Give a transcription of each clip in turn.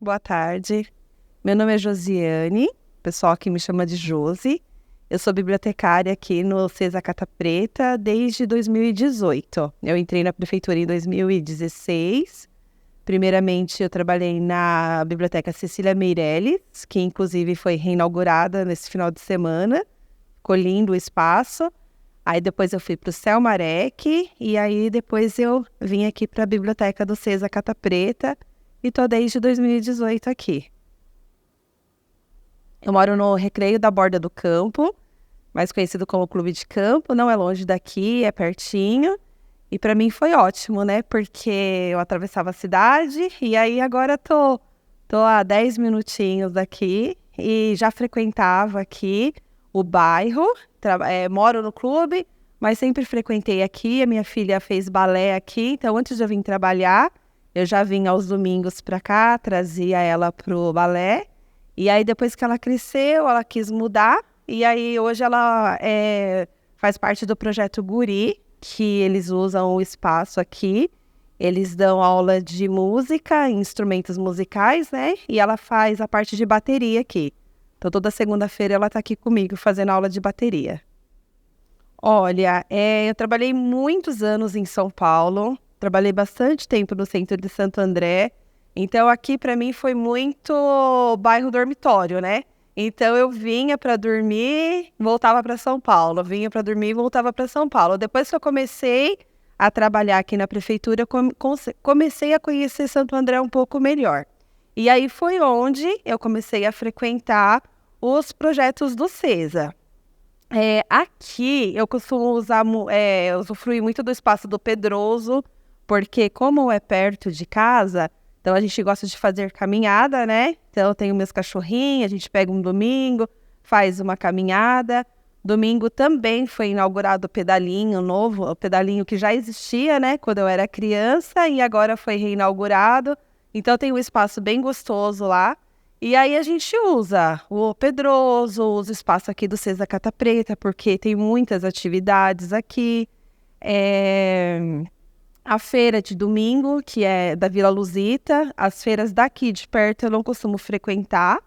Boa tarde. Meu nome é Josiane, o pessoal aqui me chama de Josi. Eu sou bibliotecária aqui no CESA Cata Preta desde 2018. Eu entrei na prefeitura em 2016. Primeiramente, eu trabalhei na Biblioteca Cecília Meirelles, que inclusive foi reinaugurada nesse final de semana, ficou lindo o espaço. Aí depois eu fui para o Selmarec e aí depois eu vim aqui para a Biblioteca do CESA Cata Preta e tô desde 2018 aqui. Eu moro no Recreio da Borda do Campo, mais conhecido como Clube de Campo, não é longe daqui, é pertinho. E para mim foi ótimo, né? Porque eu atravessava a cidade e aí agora tô a 10 minutinhos daqui e já frequentava aqui o bairro, moro no clube, mas sempre frequentei aqui. A minha filha fez balé aqui, então antes de eu vir trabalhar, eu já vinha aos domingos para cá, trazia ela pro balé. E aí depois que ela cresceu, ela quis mudar e aí hoje ela faz parte do projeto Guri, que eles usam o espaço aqui. Eles dão aula de música, instrumentos musicais, né? E ela faz a parte de bateria aqui. Então, toda segunda-feira ela tá aqui comigo fazendo aula de bateria. Olha, eu trabalhei muitos anos em São Paulo, trabalhei bastante tempo no centro de Santo André, então aqui para mim foi muito bairro dormitório, né? Então eu vinha para dormir, voltava para São Paulo, vinha para dormir e voltava para São Paulo. Depois que eu comecei a trabalhar aqui na prefeitura, comecei a conhecer Santo André um pouco melhor. E aí foi onde eu comecei a frequentar os projetos do CESA. Aqui eu costumo usufruir muito do espaço do Pedroso, porque como é perto de casa, então a gente gosta de fazer caminhada, né? Então eu tenho meus cachorrinhos, a gente pega um domingo, faz uma caminhada. Domingo também foi inaugurado o pedalinho novo, o pedalinho que já existia, né? Quando eu era criança e agora foi reinaugurado. Então tem um espaço bem gostoso lá. E aí a gente usa o Pedroso, usa o espaço aqui do CESA Cata Preta, porque tem muitas atividades aqui. É, A feira de domingo, que é da Vila Luzita, as feiras daqui de perto eu não costumo frequentar.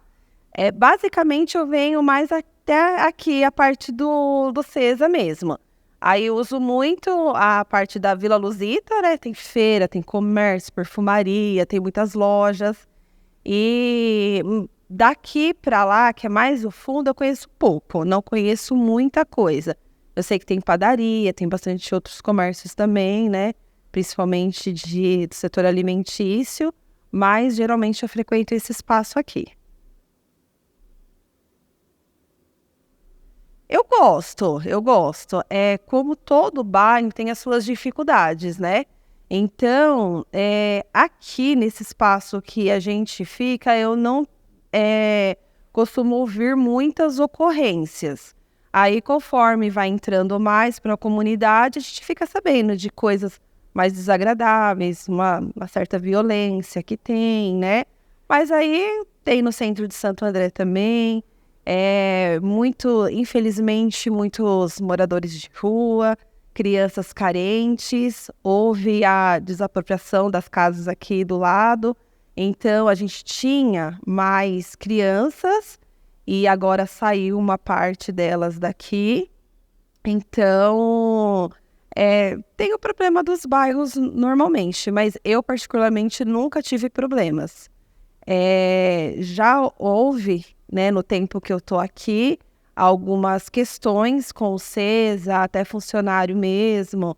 Basicamente eu venho mais até aqui, a parte do CESA mesmo. Aí eu uso muito a parte da Vila Luzita, né? Tem feira, tem comércio, perfumaria, tem muitas lojas. E daqui para lá, que é mais o fundo, eu conheço pouco, não conheço muita coisa. Eu sei que tem padaria, tem bastante outros comércios também, né? Principalmente do setor alimentício, mas geralmente eu frequento esse espaço aqui. Eu gosto. Como todo bairro tem as suas dificuldades, né? Então, aqui nesse espaço que a gente fica, eu não costumo ouvir muitas ocorrências. Aí, conforme vai entrando mais para a comunidade, a gente fica sabendo de coisas mais desagradáveis, uma certa violência que tem, né? Mas aí tem no centro de Santo André também. Infelizmente, muitos moradores de rua, crianças carentes, houve a desapropriação das casas aqui do lado, então a gente tinha mais crianças e agora saiu uma parte delas daqui, então tem o problema dos bairros normalmente, mas eu particularmente nunca tive problemas. Já houve, né, no tempo que eu estou aqui, algumas questões com o CESA, até funcionário mesmo,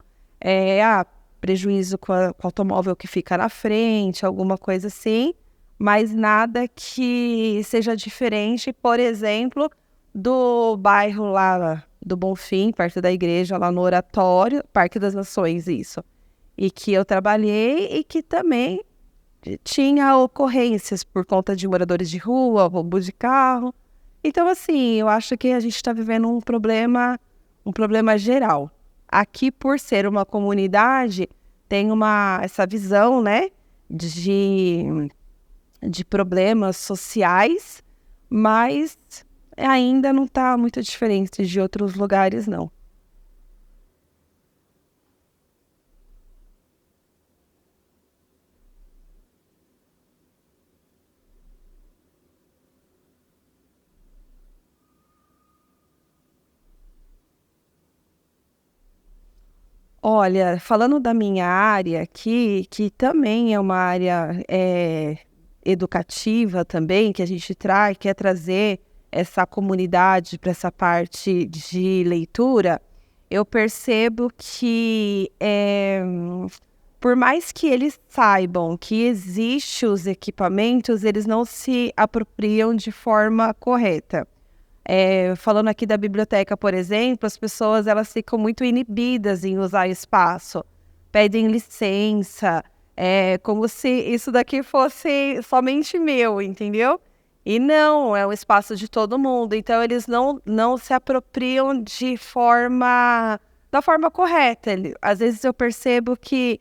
prejuízo com o automóvel que fica na frente, alguma coisa assim, mas nada que seja diferente, por exemplo, do bairro lá do Bonfim, perto da igreja, lá no Oratório, Parque das Nações, isso. E que eu trabalhei e que também tinha ocorrências por conta de moradores de rua, roubo de carro. Então, assim, eu acho que a gente está vivendo um problema geral. Aqui, por ser uma comunidade, tem essa visão, né, de, de problemas sociais, mas ainda não está muito diferente de outros lugares, não. Olha, falando da minha área aqui, que também é uma área educativa também, que a gente quer trazer essa comunidade para essa parte de leitura, eu percebo que por mais que eles saibam que existem os equipamentos, eles não se apropriam de forma correta. Falando aqui da biblioteca, por exemplo, as pessoas elas ficam muito inibidas em usar o espaço, pedem licença, como se isso daqui fosse somente meu, entendeu? E não, é um espaço de todo mundo, então eles não se apropriam da forma correta. Às vezes eu percebo que,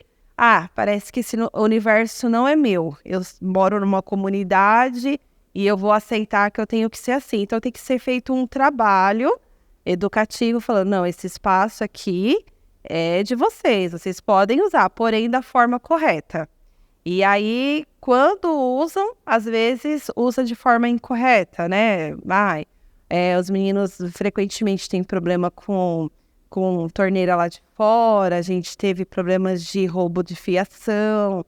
parece que esse universo não é meu, eu moro numa comunidade e eu vou aceitar que eu tenho que ser assim. Então tem que ser feito um trabalho educativo, falando, não, esse espaço aqui é de vocês podem usar, porém da forma correta. E aí, quando usam, às vezes usa de forma incorreta, né? Os meninos frequentemente têm problema com torneira lá de fora, a gente teve problemas de roubo de fiação.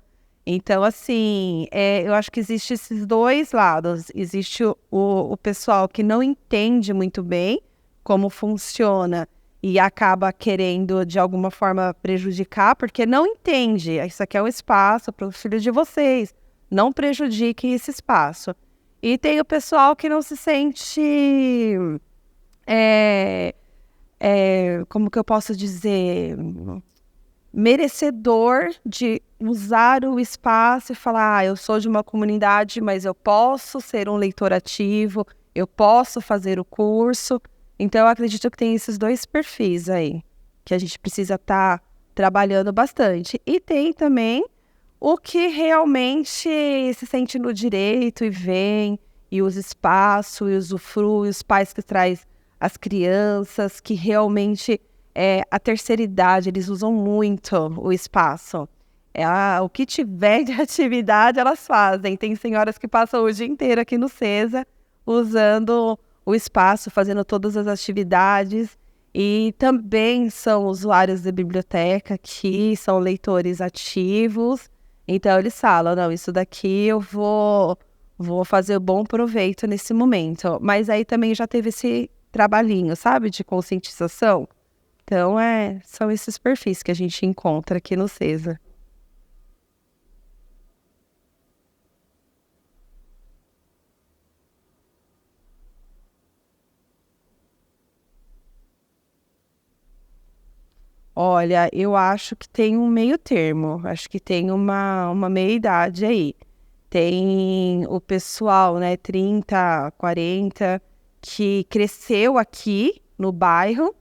Então, assim, eu acho que existem esses dois lados. Existe o pessoal que não entende muito bem como funciona e acaba querendo, de alguma forma, prejudicar, porque não entende. Isso aqui é um espaço para os filhos de vocês. Não prejudiquem esse espaço. E tem o pessoal que não se sente... como que eu posso dizer... merecedor de usar o espaço e falar, eu sou de uma comunidade, mas eu posso ser um leitor ativo, eu posso fazer o curso. Então, eu acredito que tem esses dois perfis aí, que a gente precisa estar trabalhando bastante. E tem também o que realmente se sente no direito e vem, e usa espaço, e usufrui, os pais que trazem as crianças, que realmente... a terceira idade, eles usam muito o espaço. O que tiver de atividade, elas fazem. Tem senhoras que passam o dia inteiro aqui no CESA, usando o espaço, fazendo todas as atividades. E também são usuários da biblioteca, que são leitores ativos. Então, eles falam, não, isso daqui eu vou fazer bom proveito nesse momento. Mas aí também já teve esse trabalhinho, sabe, de conscientização. Então, são esses perfis que a gente encontra aqui no CESA. Olha, eu acho que tem um meio termo, acho que tem uma meia-idade aí. Tem o pessoal, né, 30, 40, que cresceu aqui no bairro,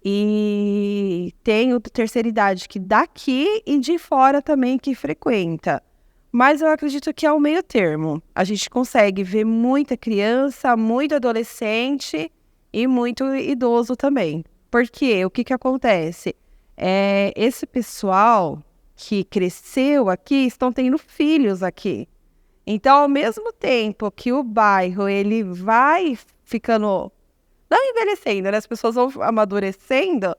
e tem o terceira idade que daqui e de fora também que frequenta. Mas eu acredito que é o meio termo. A gente consegue ver muita criança, muito adolescente e muito idoso também. Por quê? O que acontece? Esse pessoal que cresceu aqui estão tendo filhos aqui. Então, ao mesmo tempo que o bairro ele vai ficando, não envelhecendo, né? As pessoas vão amadurecendo,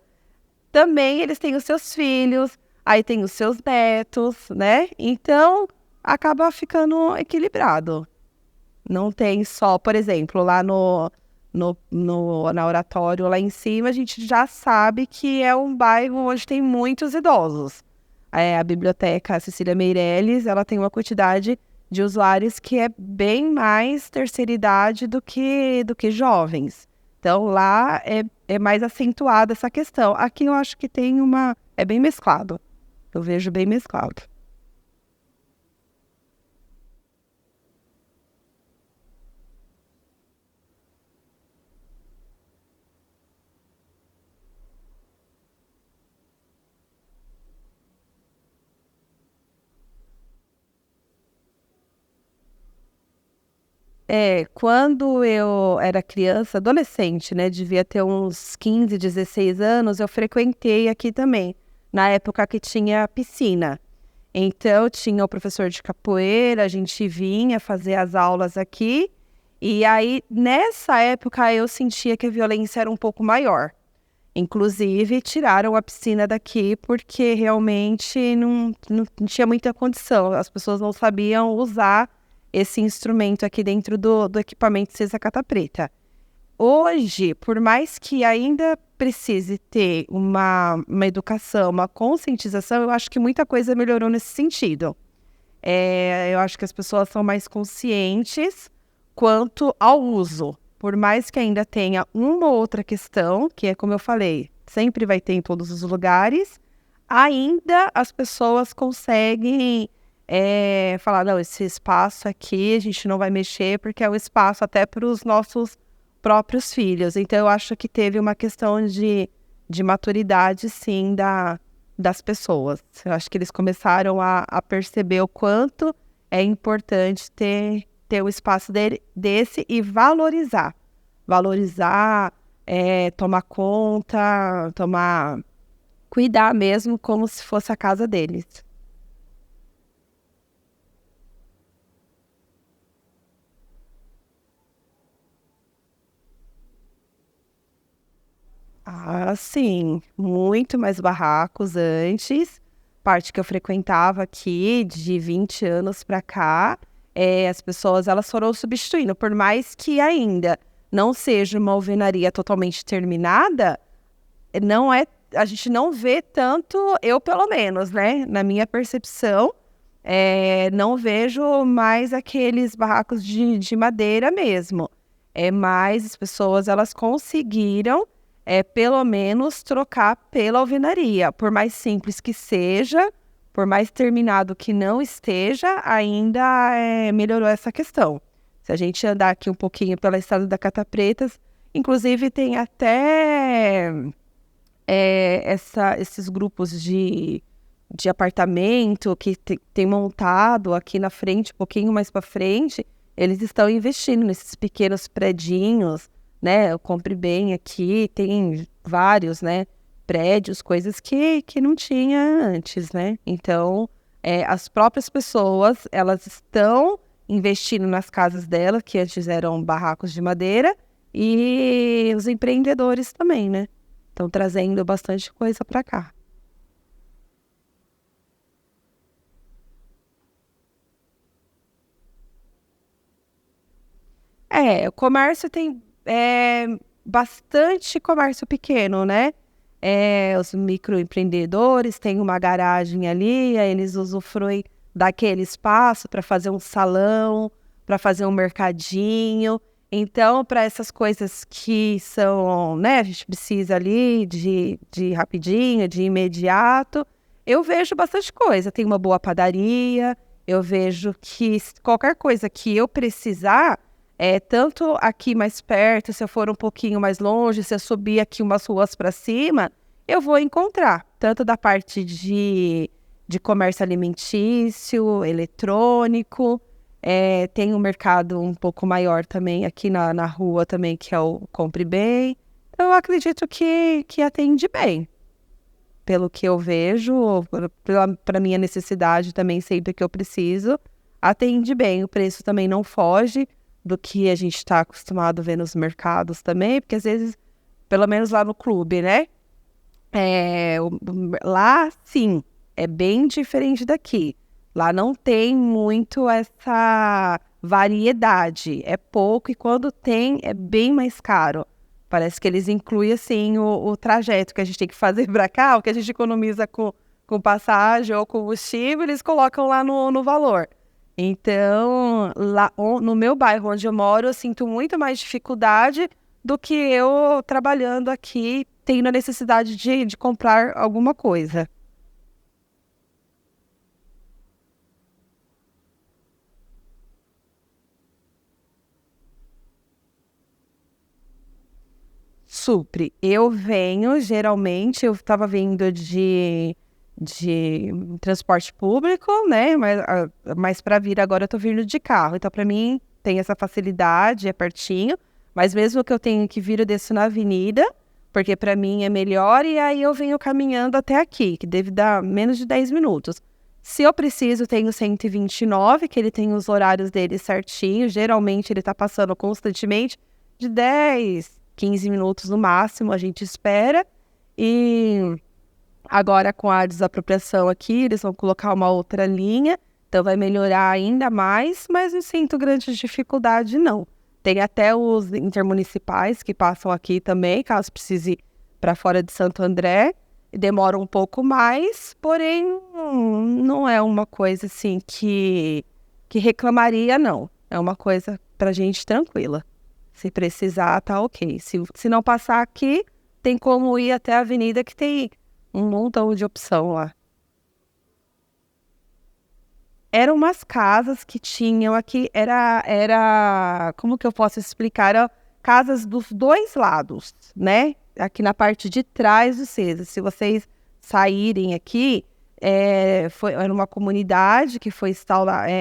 também eles têm os seus filhos, aí tem os seus netos, né? Então, acaba ficando equilibrado. Não tem só, por exemplo, lá na Oratório, lá em cima, a gente já sabe que é um bairro onde tem muitos idosos. A biblioteca Cecília Meirelles, ela tem uma quantidade de usuários que é bem mais terceira idade do que jovens. Então, lá é mais acentuada essa questão. Aqui eu acho que é bem mesclado. Eu vejo bem mesclado. Quando eu era criança, adolescente, né, devia ter uns 15, 16 anos, eu frequentei aqui também, na época que tinha piscina. Então, tinha o professor de capoeira, a gente vinha fazer as aulas aqui, e aí, nessa época, eu sentia que a violência era um pouco maior. Inclusive, tiraram a piscina daqui porque realmente não tinha muita condição. As pessoas não sabiam usar esse instrumento aqui dentro do equipamento Cesa Cata Preta. Hoje, por mais que ainda precise ter uma educação, uma conscientização, eu acho que muita coisa melhorou nesse sentido. Eu acho que as pessoas são mais conscientes quanto ao uso. Por mais que ainda tenha uma ou outra questão, que é como eu falei, sempre vai ter em todos os lugares, ainda as pessoas conseguem falar, não, esse espaço aqui a gente não vai mexer porque é um espaço até para os nossos próprios filhos. Então, eu acho que teve uma questão de maturidade, sim, das pessoas. Eu acho que eles começaram a perceber o quanto é importante ter o espaço desse e valorizar. Valorizar, tomar conta, cuidar mesmo como se fosse a casa deles. Ah, sim, muito mais barracos antes. Parte que eu frequentava aqui, de 20 anos para cá, as pessoas elas foram substituindo. Por mais que ainda não seja uma alvenaria totalmente terminada, não é, a gente não vê tanto, eu pelo menos, né? Na minha percepção, não vejo mais aqueles barracos de madeira mesmo. Mais as pessoas elas conseguiram pelo menos trocar pela alvenaria. Por mais simples que seja, por mais terminado que não esteja, ainda melhorou essa questão. Se a gente andar aqui um pouquinho pela estrada da Cata Pretas, inclusive tem até esses grupos de apartamento que tem montado aqui na frente, um pouquinho mais para frente, eles estão investindo nesses pequenos predinhos, né? Eu Compre Bem aqui, tem vários, né? Prédios, coisas que não tinha antes, né? Então, as próprias pessoas, elas estão investindo nas casas delas, que antes eram barracos de madeira, e os empreendedores também, né? Estão trazendo bastante coisa para cá. O comércio tem bastante comércio pequeno, né? Os microempreendedores têm uma garagem ali, aí eles usufruem daquele espaço para fazer um salão, para fazer um mercadinho. Então, para essas coisas que são, né, a gente precisa ali de rapidinho, de imediato, eu vejo bastante coisa. Tem uma boa padaria, eu vejo que qualquer coisa que eu precisar, tanto aqui mais perto, se eu for um pouquinho mais longe, se eu subir aqui umas ruas para cima, eu vou encontrar, tanto da parte de comércio alimentício, eletrônico, tem um mercado um pouco maior também aqui na rua também, que é o Compre Bem. Então, eu acredito que atende bem, pelo que eu vejo, para minha necessidade também, sempre que eu preciso, atende bem. O preço também não foge do que a gente está acostumado a ver nos mercados também, porque às vezes, pelo menos lá no clube, né? Lá, sim, é bem diferente daqui. Lá não tem muito essa variedade, é pouco e quando tem é bem mais caro. Parece que eles incluem assim o trajeto que a gente tem que fazer para cá, o que a gente economiza com passagem ou combustível, eles colocam lá no valor. Então, lá no meu bairro onde eu moro, eu sinto muito mais dificuldade do que eu trabalhando aqui, tendo a necessidade de comprar alguma coisa. Supre. Eu venho, geralmente, eu estava vindo de transporte público, né? Mas para vir agora eu tô vindo de carro. Então, para mim, tem essa facilidade, é pertinho. Mas mesmo que eu tenha que vir, eu desço na avenida, porque para mim é melhor. E aí eu venho caminhando até aqui, que deve dar menos de 10 minutos. Se eu preciso, tenho o 129, que ele tem os horários dele certinho. Geralmente, ele tá passando constantemente de 10, 15 minutos no máximo, a gente espera. E agora com a desapropriação aqui, eles vão colocar uma outra linha, então vai melhorar ainda mais, mas não sinto grande dificuldade, não. Tem até os intermunicipais que passam aqui também, caso precise ir para fora de Santo André. Demora um pouco mais, porém não é uma coisa assim que reclamaria, não. É uma coisa pra gente tranquila. Se precisar, tá ok. Se não passar aqui, tem como ir até a avenida que tem um montão de opção lá. Eram umas casas que tinham aqui, como que eu posso explicar? Eram casas dos dois lados, né? Aqui na parte de trás do Cesa. Se vocês saírem aqui, era uma comunidade que foi instaurada,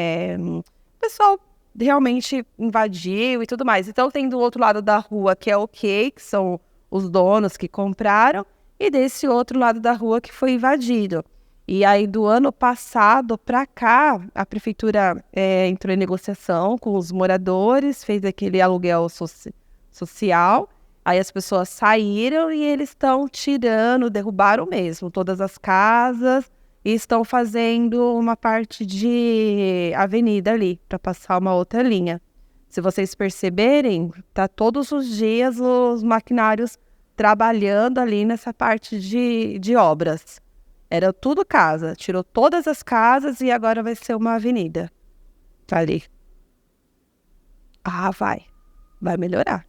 o pessoal realmente invadiu e tudo mais. Então tem do outro lado da rua que é ok, que são os donos que compraram, e desse outro lado da rua que foi invadido. E aí, do ano passado para cá, a prefeitura entrou em negociação com os moradores, fez aquele aluguel social. Aí as pessoas saíram e eles estão tirando, derrubaram mesmo todas as casas e estão fazendo uma parte de avenida ali, para passar uma outra linha. Se vocês perceberem, tá todos os dias os maquinários trabalhando ali nessa parte de obras. Era tudo casa, tirou todas as casas e agora vai ser uma avenida. Tá ali. Ah, vai melhorar.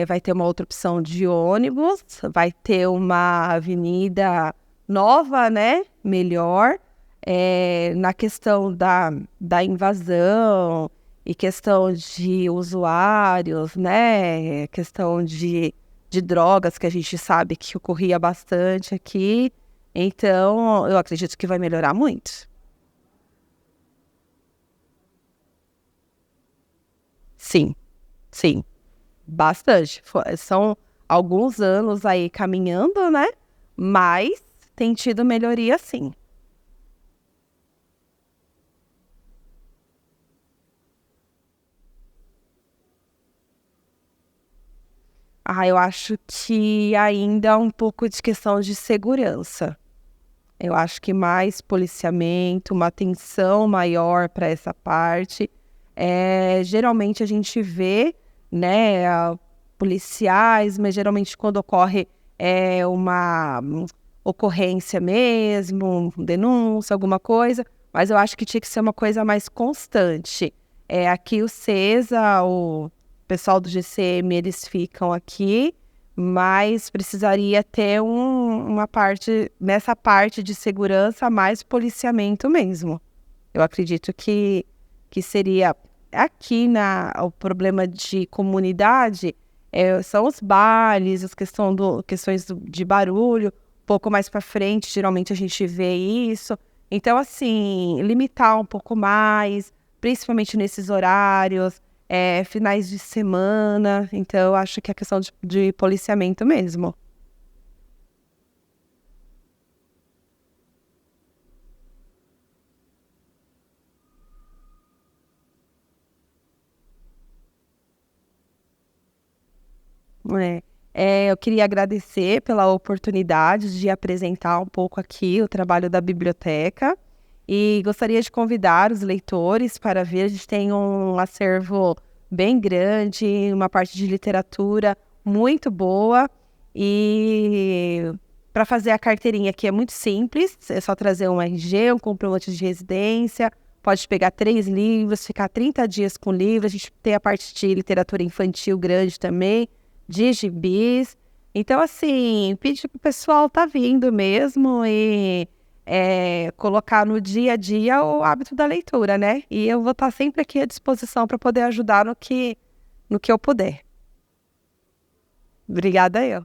Vai ter uma outra opção de ônibus, vai ter uma avenida nova, né? Melhor. Na questão da invasão e questão de usuários, né? Questão de drogas, que a gente sabe que ocorria bastante aqui. Então, eu acredito que vai melhorar muito. Sim, sim, bastante. São alguns anos aí caminhando, né? Mas tem tido melhoria, sim. Eu acho que ainda é um pouco de questão de segurança. Eu acho que mais policiamento, uma atenção maior para essa parte. Geralmente a gente vê, né, policiais, mas geralmente quando ocorre uma ocorrência mesmo, denúncia, alguma coisa, mas eu acho que tinha que ser uma coisa mais constante. Aqui o CESA, o pessoal do GCM, eles ficam aqui, mas precisaria ter uma parte, nessa parte de segurança, mais policiamento mesmo. Eu acredito que seria aqui o problema de comunidade, são os bailes, questões de barulho, um pouco mais para frente, geralmente a gente vê isso. Então, assim, limitar um pouco mais, principalmente nesses horários, finais de semana. Então, eu acho que é questão de policiamento mesmo. Eu queria agradecer pela oportunidade de apresentar um pouco aqui o trabalho da biblioteca e gostaria de convidar os leitores para ver. A gente tem um acervo bem grande, uma parte de literatura muito boa, e para fazer a carteirinha aqui é muito simples, é só trazer um RG, um comprovante de residência, pode pegar 3 livros, ficar 30 dias com o livro. A gente tem a parte de literatura infantil grande também, de gibis. Então, assim, pedir para o pessoal tá vindo mesmo e colocar no dia a dia o hábito da leitura, né? E eu vou estar sempre aqui à disposição para poder ajudar no que eu puder. Obrigada eu.